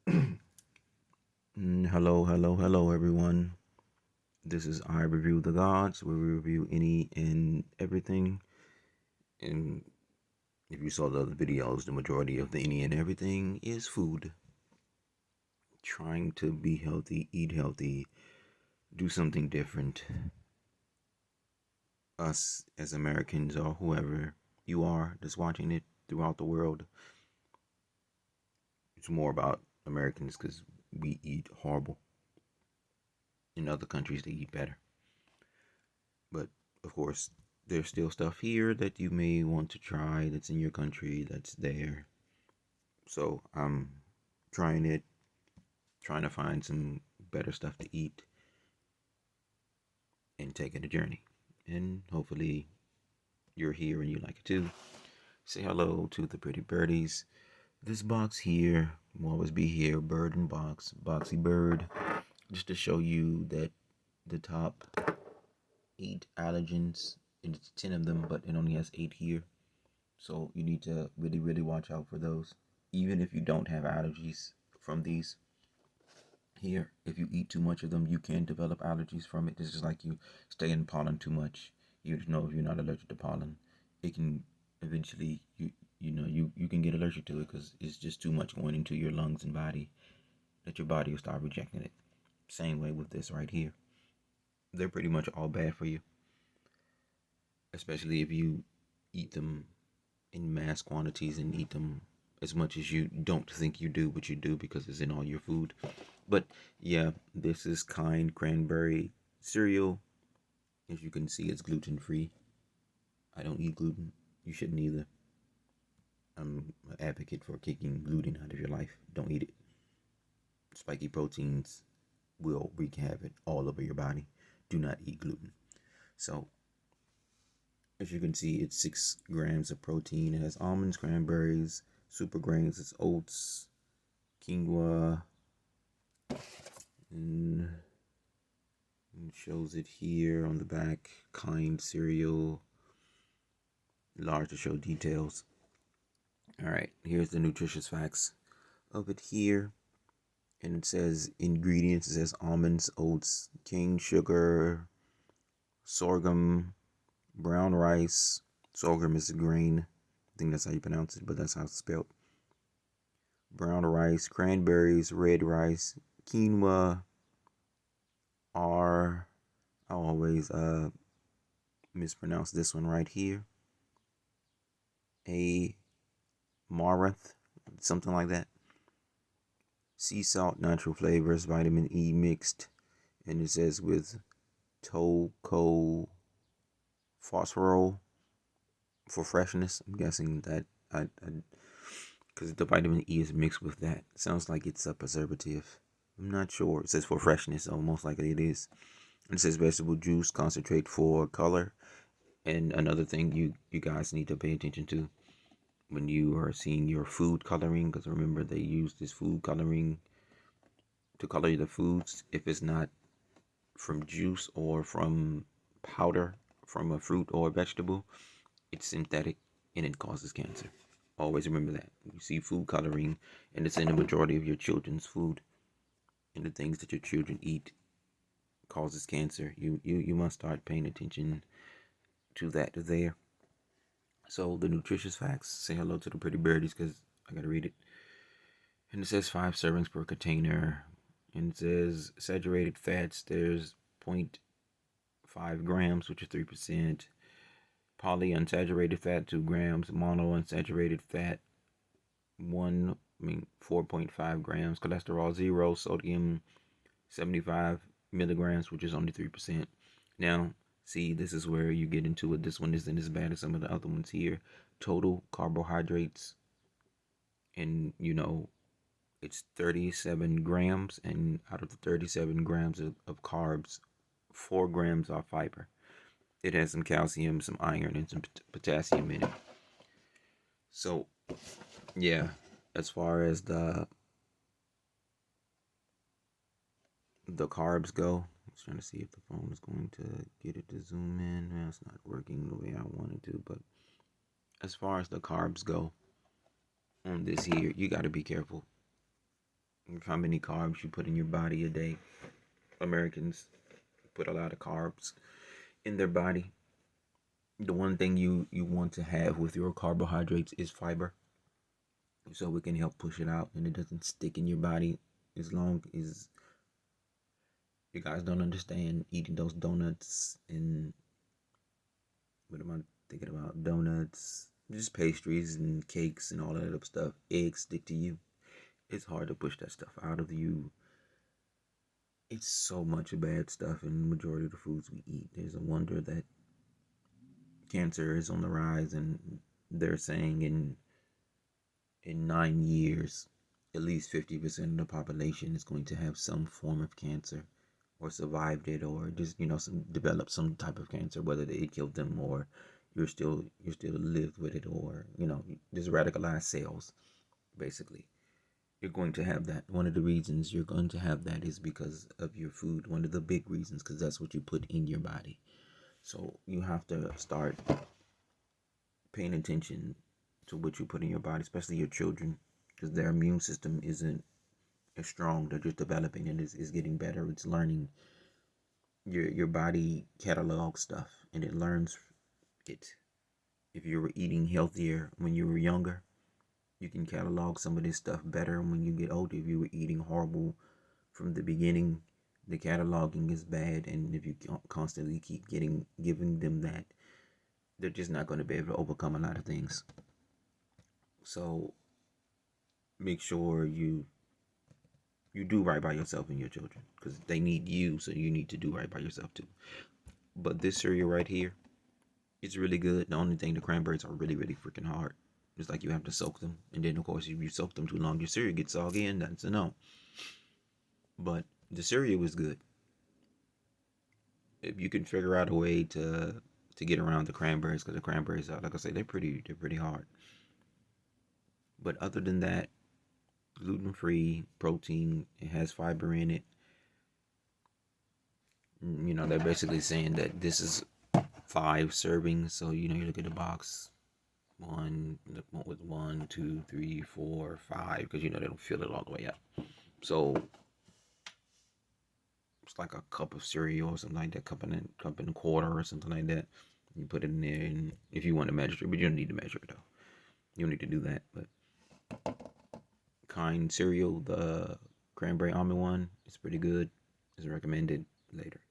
Hello, everyone. This is I Review the Gods, where we review any and everything. And if you saw the other videos, the majority of the any and everything is food. Trying to be healthy, eat healthy, do something different. Us as Americans or whoever you are that's watching it throughout the world, it's more about Americans because we eat horrible. In other countries, they eat better. But of course, there's still stuff here that you may want to try that's in your country that's there. So I'm trying it, trying to find some better stuff to eat and taking a journey. And hopefully you're here and you like it too. Say hello to the pretty birdies. This box here will always be here, bird and box, boxy bird, just to show you that the top 8 allergens, and it's 10 of them, but it only has 8 here. So you need to really watch out for those. Even if you don't have allergies from these here, if you eat too much of them, you can develop allergies from it. This is like you stay in pollen too much. You know, if you're not allergic to pollen, it can eventually you can get allergic to it because it's just too much going into your lungs and body that your body will start rejecting it. Same way with this right here. They're pretty much all bad for you, especially if you eat them in mass quantities and eat them as much as you don't think you do, but you do because it's in all your food. But yeah, this is Kind Cranberry cereal. As you can see, it's gluten free. I don't eat gluten. You shouldn't either. I'm an advocate for kicking gluten out of your life. Don't eat it. Spiky proteins will wreak havoc all over your body. Do not eat gluten. So, as you can see, it's 6 grams of protein. It has almonds, cranberries, super grains, it's oats, quinoa, and it shows it here on the back. Kind cereal, large to show details. All right, here's the nutritious facts of it here. And it says ingredients. It says almonds, oats, cane sugar, sorghum, brown rice. Sorghum is a grain. I think that's how you pronounce it, but that's how it's spelled. Brown rice, cranberries, red rice, quinoa, are I always mispronounce this one right here. A Marath, something like that. Sea salt, natural flavors, vitamin E mixed, and it says with tocopherol for freshness. I'm guessing that I because the vitamin E is mixed with that. Sounds like it's a preservative. I'm not sure. It says for freshness, so most likely it is. It says vegetable juice concentrate for color. And another thing you guys need to pay attention to when you are seeing your food coloring, because remember they use this food coloring to color the foods. If it's not from juice or from powder from a fruit or a vegetable, it's synthetic and it causes cancer. Always remember that. You see food coloring and it's in the majority of your children's food, and the things that your children eat causes cancer. You must start paying attention to that there. So the nutritious facts, say hello to the pretty birdies because I gotta read it. And it says 5 servings per container. And it says saturated fats, there's 0.5 grams, which is 3%. Polyunsaturated fat, 2 grams. Monounsaturated fat, 4.5 grams. Cholesterol, 0. Sodium, 75 milligrams, which is only 3%. Now, see, this is where you get into it. This one isn't as bad as some of the other ones here. Total carbohydrates, and it's 37 grams, and out of the 37 grams of carbs, 4 grams are fiber. It has some calcium, some iron, and some potassium in it. So, yeah, as far as the carbs go, I was trying to see if the phone is going to get it to zoom in. Well, it's not working the way I wanted to, but as far as the carbs go on this here, you got to be careful. how many carbs you put in your body a day. Americans put a lot of carbs in their body. The one thing you want to have with your carbohydrates is fiber, so it can help push it out and it doesn't stick in your body as long as you guys don't understand eating those donuts and what am I thinking about? Donuts, just pastries and cakes and all that other stuff. Eggs stick to you. It's hard to push that stuff out of you. It's so much bad stuff in the majority of the foods we eat. There's a wonder that cancer is on the rise, and they're saying in 9 years, at least 50% of the population is going to have some form of cancer, or survived it, or just some develop some type of cancer, whether it killed them or you're still lived with it, or just radicalized cells. Basically, you're going to have that. One of the reasons you're going to have that is because of your food. One of the big reasons, because that's what you put in your body. So you have to start paying attention to what you put in your body, especially your children, because their immune system isn't as strong. They're just developing and is getting better. It's learning. Your body catalogs stuff and it learns it. If you were eating healthier when you were younger, you can catalog some of this stuff better when you get older. If you were eating horrible from the beginning, the cataloging is bad, and if you constantly keep giving them that, they're just not going to be able to overcome a lot of things. So make sure you do right by yourself and your children, because they need you, so you need to do right by yourself too. But this cereal right here, it's really good. The only thing, the cranberries are really, really freaking hard. It's like you have to soak them, and then of course if you soak them too long, your cereal gets soggy, and that's a no. But the cereal was good. If you can figure out a way to get around the cranberries, because the cranberries are, like I say, they're pretty hard. But other than that, gluten free, protein, it has fiber in it. They're basically saying that this is 5 servings. So you look at the box, with 1, 2, 3, 4, 5, because they don't fill it all the way up. So it's like a cup of cereal or something like that, cup and a quarter or something like that. You put it in there, and if you want to measure it, but you don't need to measure it though. You don't need to do that. But Kind cereal, the cranberry almond one, is pretty good. It's recommended later.